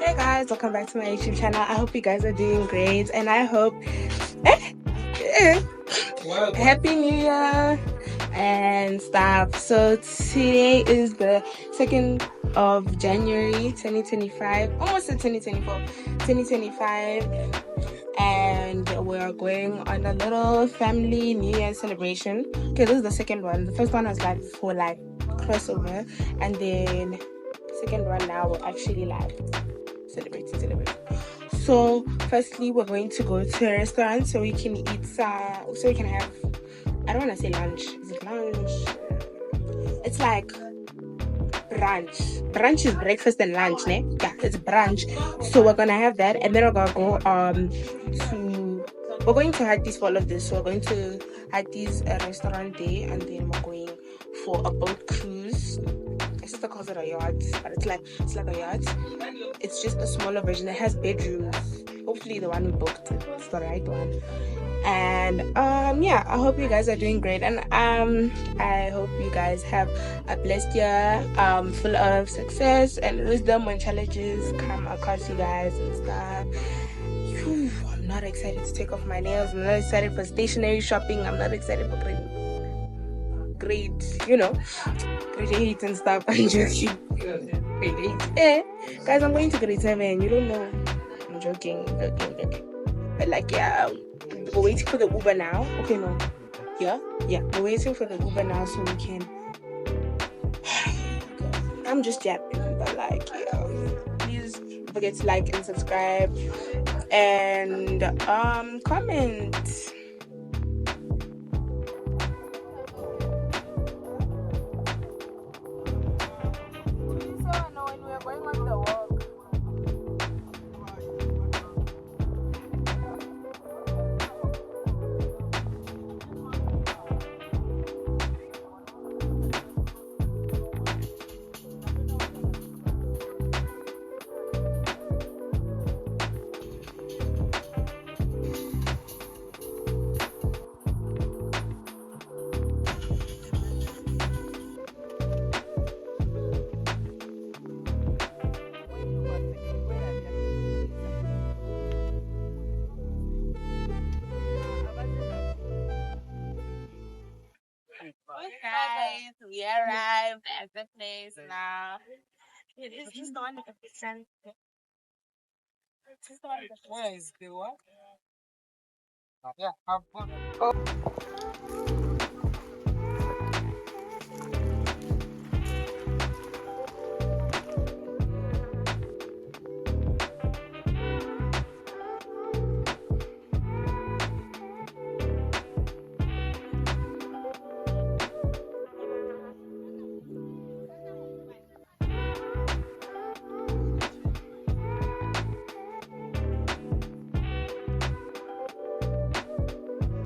Hey guys, welcome back to my YouTube channel. I hope you guys are doing great, and I hope Happy New Year and stuff. So today is the 2nd of January 2025, almost at 2025, and we're going on a little family New Year celebration. Okay, this is the second one. The first one was like for like crossover, and then second one now we're actually like celebrate. So firstly we're going to go to a restaurant so we can eat so we can have, I don't want to say lunch. Is it lunch? It's like brunch is breakfast and lunch, ne? Yeah, it's brunch. So we're gonna have that, and then we're gonna go we're going to hartees for all of this. So we're going to hartees restaurant day, and then we're going for a boat cruise. My sister calls it a yacht, but it's like a yacht. It's just a smaller version. It has bedrooms. Hopefully the one we booked is the right one. And yeah, I hope you guys are doing great, and I hope you guys have a blessed year, full of success and wisdom when challenges come across you guys and stuff. Phew, I'm not excited to take off my nails. I'm not excited for stationery shopping. I'm not excited for grade 8 and stuff. I'm joking. Grade 8. Guys, I'm going to grade 7. You don't know. I'm joking. But like, yeah, we're waiting for the Uber now. Okay, no. Yeah, we're waiting for the Uber now so we can. I'm just yapping, but like, yeah. Please don't forget to like and subscribe and comment. Guys, we arrived at the place now. It is just the one with the sun. Where is the what? Yeah, have fun.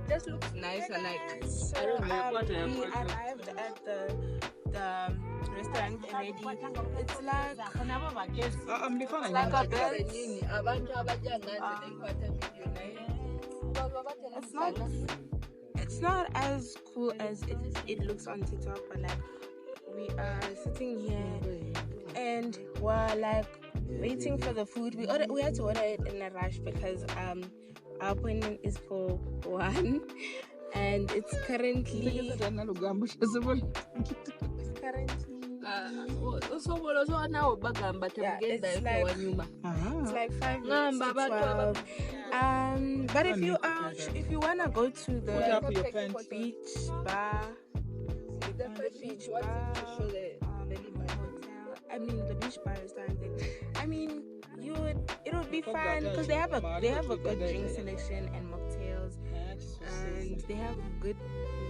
Just looks nice and like I don't know what we arrived at the restaurant already. It's like a bed. It's not as cool as it looks on TikTok, but like we are sitting here and we're like waiting for the food. We had to order it in a rush because our appointment is for 1, and it's currently it's like 5 minutes to 12. But if you wanna go to the beach bar, the beach bar is time. It'll be fun because they have a good drink selection and mocktails, and they have good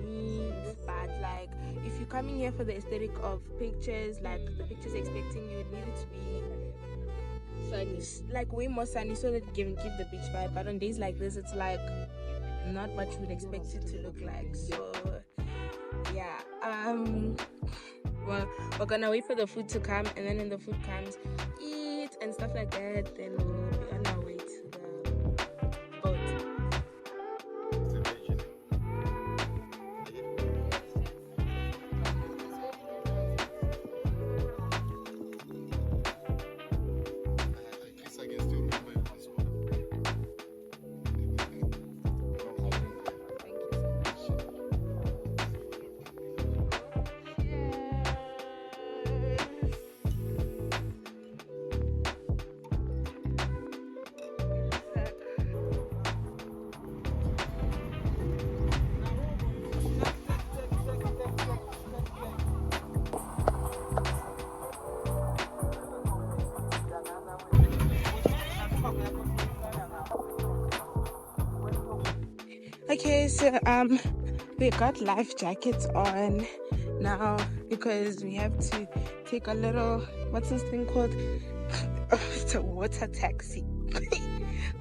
meat. But like, if you're coming here for the aesthetic of pictures, like the pictures expecting you, it needed to be sunny, like way more sunny, so that you can give the beach vibe. But on days like this, it's like not what you would expect it to look like. So yeah, well, we're gonna wait for the food to come, and then when the food comes, eat and stuff like that, then we'll be on our way to the boat. Okay, so we got life jackets on now because we have to take a little, what's this thing called? It's a water taxi.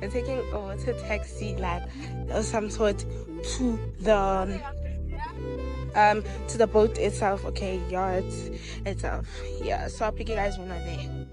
We're taking a water taxi, like or some sort, to the boat itself. Okay, yacht itself. Yeah, so I'll pick you guys when we're there.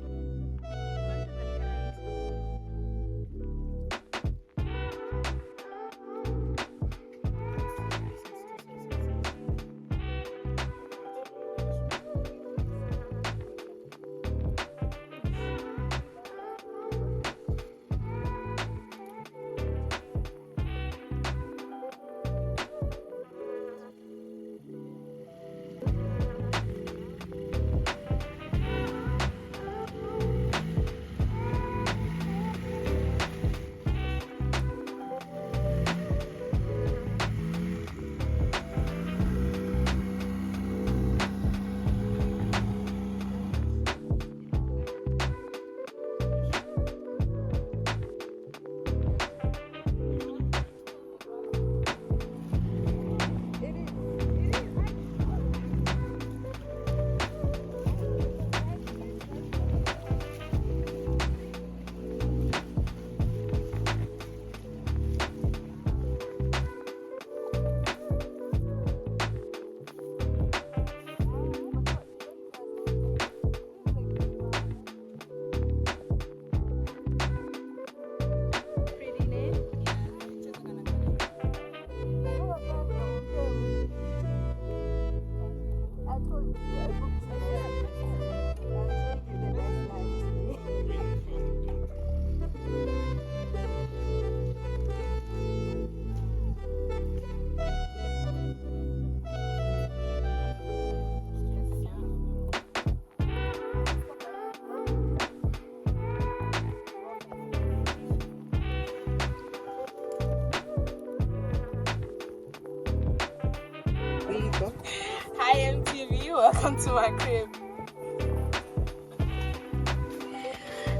Hi MTV, welcome to my crib.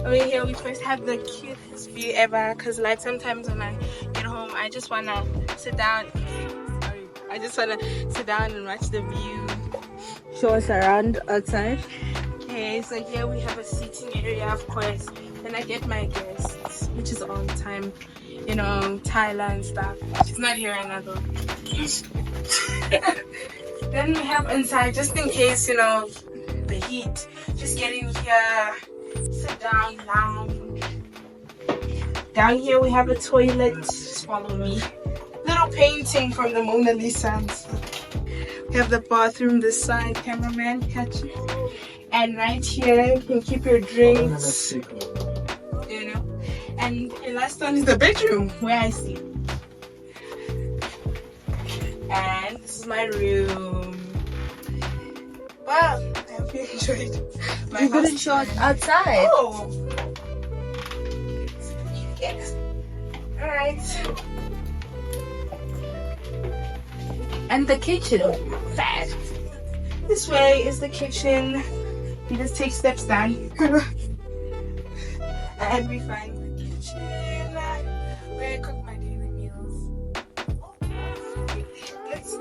Over here we first have the cutest view ever, because like sometimes when I get home I just wanna sit down. Sorry, I just wanna sit down and watch the view, show us around outside. Okay, so here we have a seating area, of course. Then I get my guests, which is all the time, you know, Tyler and stuff. She's not here right now though. Then we have inside, just in case, you know, the heat. Just get in here, sit down, lounge. Down here we have a toilet. Just follow me. Little painting from the Mona Lisa. We have the bathroom this side, cameraman, catch it. And right here you can keep your drinks. You know. And the last one is the bedroom where I sleep. And this is my room. Wow, I hope you enjoyed my You couldn't show it outside. Oh! Yes. Alright. And the kitchen. Fast. This way is the kitchen. You just take steps down. And we find the kitchen where I cook my daily meals. Let's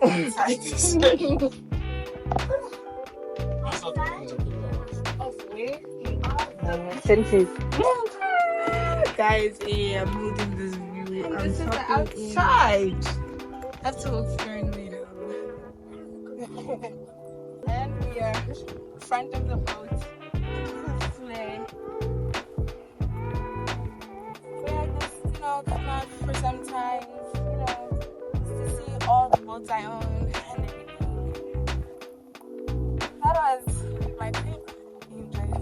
inside this. Guys, I'm holding this view. And I'm this is the talking outside. That's so scary later. And we are front of the boat. This way. We are just, you know, come out for some time, you know, just to see all the boats I own and everything. That was my trip. You enjoyed it.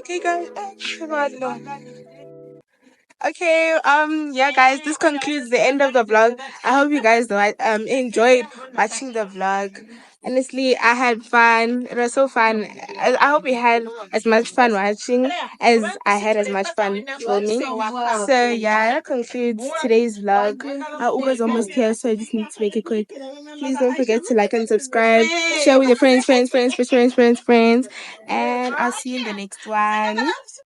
Okay, guys. Oh, God, no. Okay, yeah, guys, this concludes the end of the vlog. I hope you guys enjoyed watching the vlog. Honestly, I had fun. It was so fun. I hope you had as much fun watching as I had as much fun filming. So yeah, that concludes today's vlog. Our Uber's almost here, so I just need to make it quick. Please don't forget to like and subscribe, share with your friends, and I'll see you in the next one.